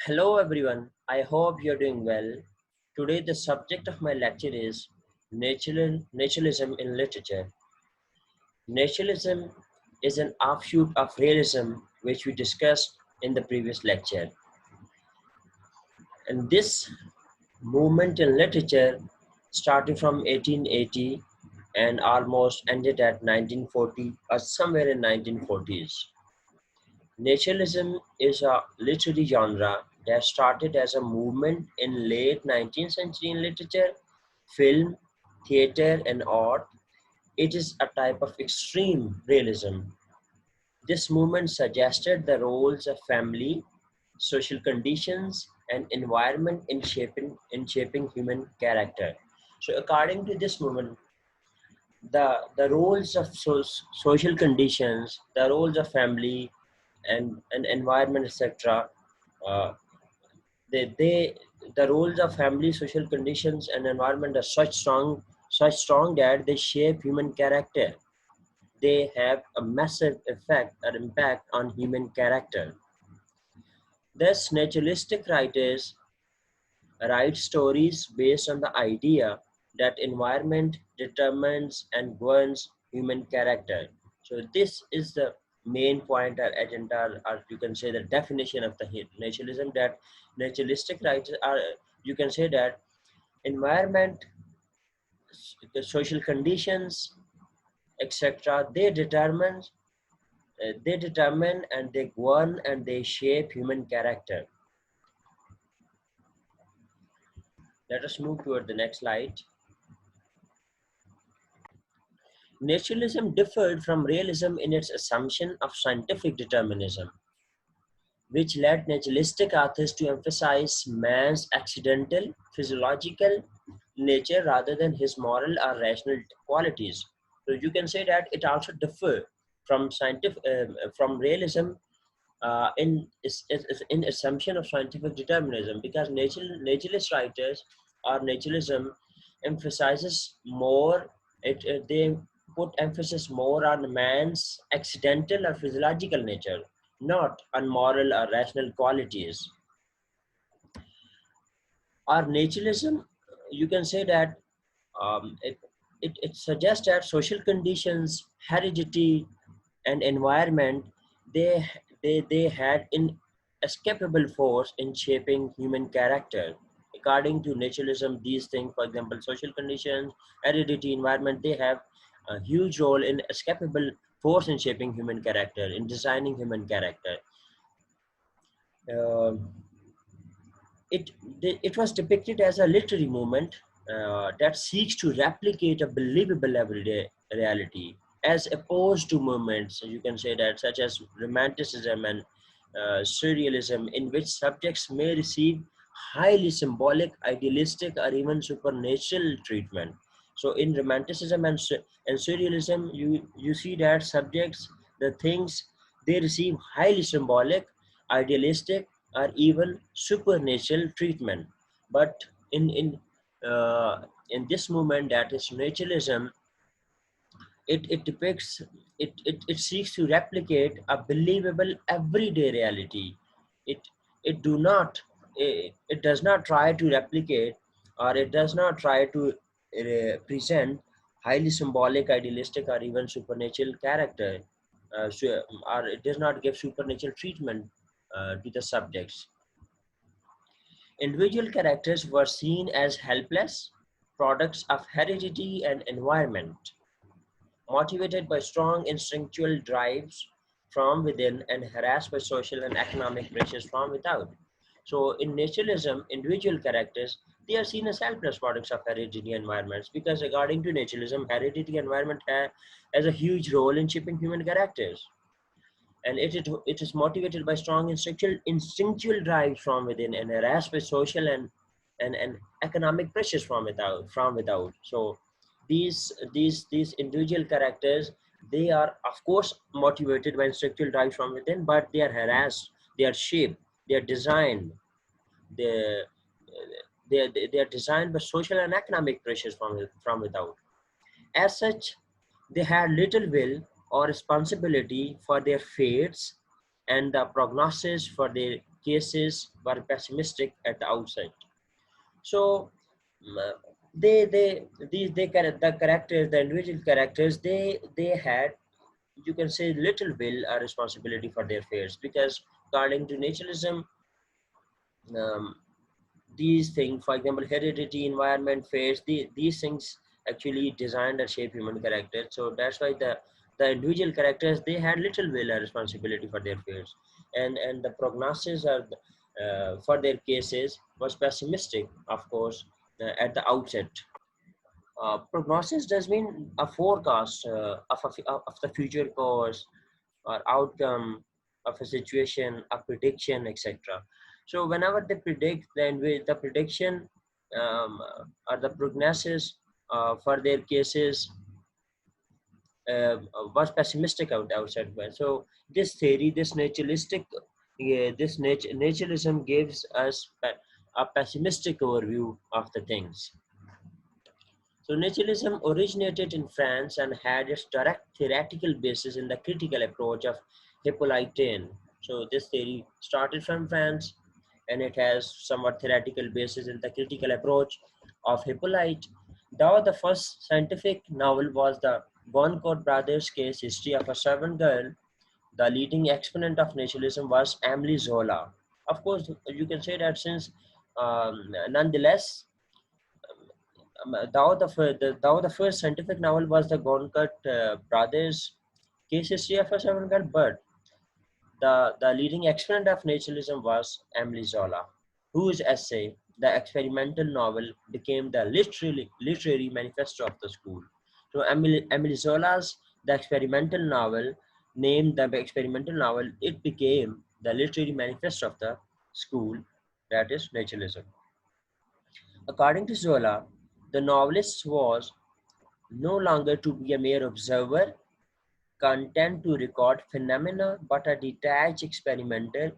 Hello everyone, I hope you're doing well. Today the subject of my lecture is naturalism in literature. Naturalism is an offshoot of realism which we discussed in the previous lecture. And this movement in literature started from 1880 and almost ended at 1940 or somewhere in 1940s. Naturalism is a literary genre that started as a movement in late 19th century in literature, film, theater, and art. It is a type of extreme realism. This movement suggested the roles of family, social conditions, and environment in shaping human character. So, according to this movement, the roles of social conditions, the roles of family, and environment, etc. Uh, they the roles of family, social conditions, and environment are such strong that they shape human character. They have a massive effect or impact on human character. Thus, naturalistic writers write stories based on the idea that environment determines and governs human character. So this is the main point or agenda, or you can say the definition of the naturalism, that naturalistic writers are, you can say that environment, the social conditions, etc. They determine and they govern and they shape human character. Let us move toward the next slide. Naturalism differed from realism in its assumption of scientific determinism, which led naturalistic authors to emphasize man's accidental, physiological nature rather than his moral or rational qualities. So you can say that it also differed from from realism in assumption of scientific determinism, because naturalist writers or naturalism emphasizes more. They put emphasis more on man's accidental or physiological nature, not on moral or rational qualities. Or naturalism, you can say that it suggests that social conditions, heredity, and environment, they they had inescapable force in shaping human character. According to naturalism, these things, for example, social conditions, heredity, environment, they have a huge role in escapable force in shaping human character, in designing human character. Um it was depicted as a literary movement that seeks to replicate a believable everyday reality, as opposed to movements, you can say that, such as romanticism and surrealism, in which subjects may receive highly symbolic, idealistic, or even supernatural treatment. So in romanticism and surrealism, you see that subjects, the things, they receive highly symbolic, idealistic, or even supernatural treatment. But in uh, in this movement, that is naturalism, it depicts, it seeks to replicate a believable everyday reality. It do not, it does not try to replicate, or it does not try to present highly symbolic, idealistic, or even supernatural character, or it does not give supernatural treatment to the subjects. Individual characters were seen as helpless products of heredity and environment, motivated by strong instinctual drives from within and harassed by social and economic pressures from without. So in naturalism, individual characters, they are seen as helpless products of heredity environments, because according to naturalism, heredity environment has a huge role in shaping human characters. And it is motivated by strong instinctual drives from within and harassed by social and economic pressures from without. So these individual characters, they are of course motivated by instinctual drives from within, but they are harassed, they are shaped, they are designed, they they are designed by social and economic pressures from without. As such, they had little will or responsibility for their fates, and the prognosis for their cases were pessimistic at the outset. So mm, the characters, the individual characters, they had, you can say, little will or responsibility for their fates, because according to naturalism, um, these things, for example, heredity, environment, fates, these things actually designed and shape human character. So that's why the individual characters, they had little will or responsibility for their fates, and the prognosis are for their cases was pessimistic, of course, at the outset. Prognosis does mean a forecast of the future course or outcome of a situation, a prediction, etc. So whenever they predict, then the prediction or the prognosis for their cases was pessimistic outside. So this theory, this naturalistic, naturalism gives us a pessimistic overview of the things. So naturalism originated in France and had its direct theoretical basis in the critical approach of Hippolytean. So this theory started from France, and it has somewhat theoretical basis in the critical approach of Hippolyte. Though the first scientific novel was the Goncourt brothers' case history of a servant girl, the leading exponent of naturalism was Emile Zola. Of course, you can say that since nonetheless, though the first scientific novel was the Goncourt brothers' case history of a servant girl, but the leading exponent of naturalism was Emile Zola, whose essay, The Experimental Novel, became the literary manifesto of the school. So Emile Zola's The Experimental Novel, named the Experimental Novel, it became the literary manifesto of the school, that is naturalism. According to Zola, the novelist was no longer to be a mere observer, content to record phenomena, but a detached experimenter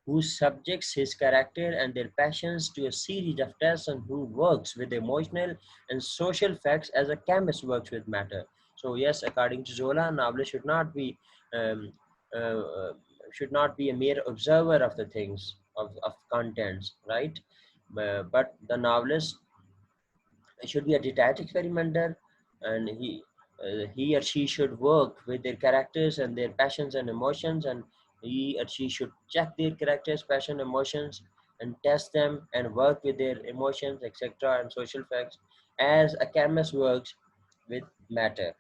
who subjects his character and their passions to a series of tests, and who works with emotional and social facts as a chemist works with matter. So yes, according to Zola, novelist um, uh, should not be a mere observer of the things, of contents, right? But the novelist should be a detached experimenter, and he or she should work with their characters and their passions and emotions, and he or she should check their characters, passion, emotions, and test them and work with their emotions, etc., and social facts as a chemist works with matter.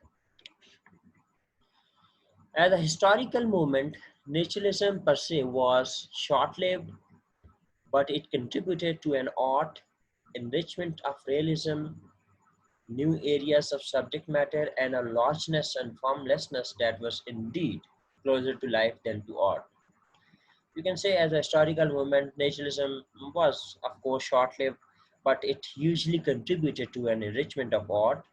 As a historical movement, naturalism per se was short-lived, but it contributed to an art enrichment of realism, new areas of subject matter, and a largeness and formlessness that was indeed closer to life than to art. You can say, as a historical movement, naturalism was, of course, short lived, but it hugely contributed to an enrichment of art,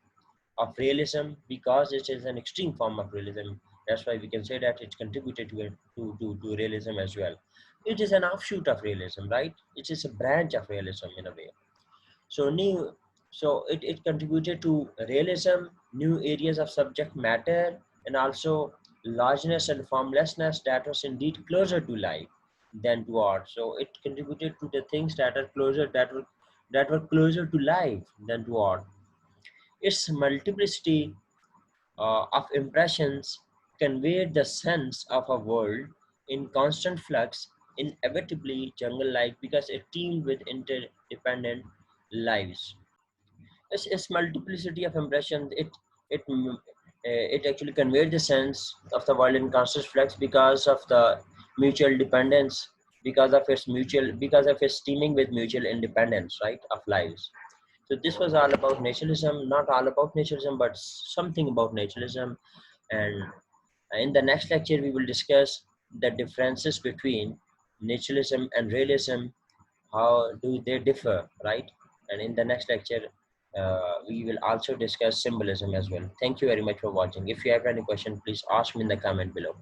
of realism, because it is an extreme form of realism. That's why we can say that it contributed to realism as well. It is an offshoot of realism, right? It is a branch of realism in a way. So it contributed to realism, new areas of subject matter, and also largeness and formlessness that was indeed closer to life than to art. So it contributed to the things that were closer to life than to art. Its multiplicity of impressions conveyed the sense of a world in constant flux, inevitably jungle-like, because it teemed with interdependent lives. It's multiplicity of impressions. It actually conveyed the sense of the world in constant flux because of the mutual dependence, because of its teeming with mutual independence, right, of lives. So this was all about naturalism, not all about naturalism, but something about naturalism. And in the next lecture, we will discuss the differences between naturalism and realism. How do they differ, right? And in the next lecture, we will also discuss symbolism as well. Thank you very much for watching. If you have any question, please ask me in the comment below.